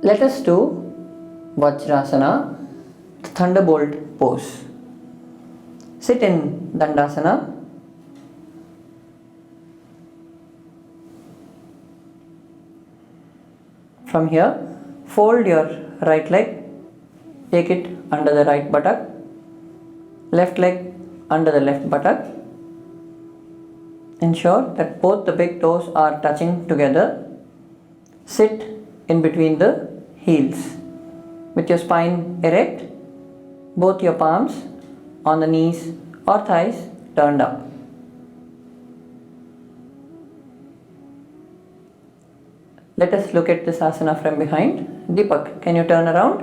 Let us do Vajrasana, the thunderbolt pose. Sit in Dandasana. From here, fold your right leg, take it under the right buttock, left leg under the left buttock. Ensure that both the big toes are touching together. Sit in between the heels with your spine erect, both your palms on the knees or thighs turned up. Let us look at this asana from behind. Deepak, can you turn around?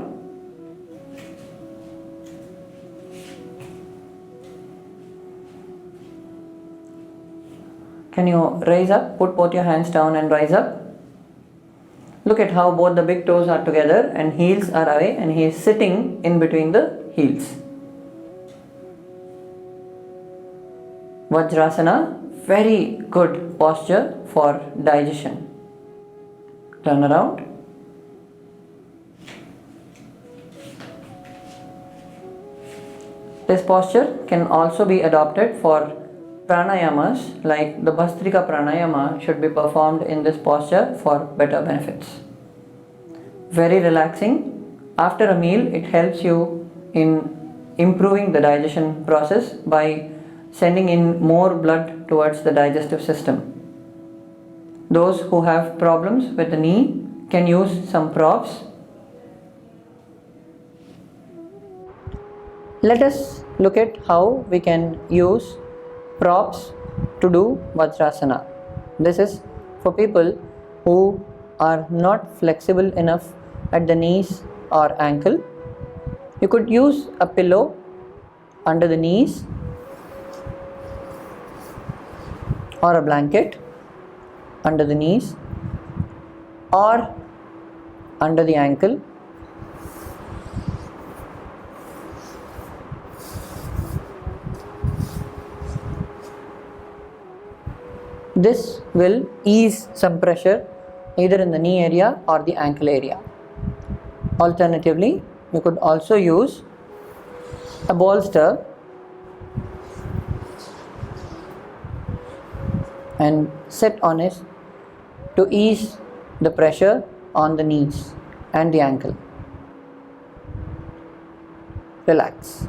Can you rise up? Put both your hands down and rise up. Look at how both the big toes are together and heels are away, and he is sitting in between the heels. Vajrasana, very good posture for digestion. Turn around. This posture can also be adopted for pranayamas, like the Bhastrika pranayama should be performed in this posture for better benefits. Very relaxing. After a meal, it helps you in improving the digestion process by sending in more blood towards the digestive system. Those who have problems with the knee can use some props. Let us look at how we can use props to do Vajrasana. This is for people who are not flexible enough at the knees or ankle. You could use a pillow under the knees or a blanket under the knees or under the ankle. This will ease some pressure either in the knee area or the ankle area. Alternatively, you could also use a bolster and sit on it to ease the pressure on the knees and the ankle. Relax.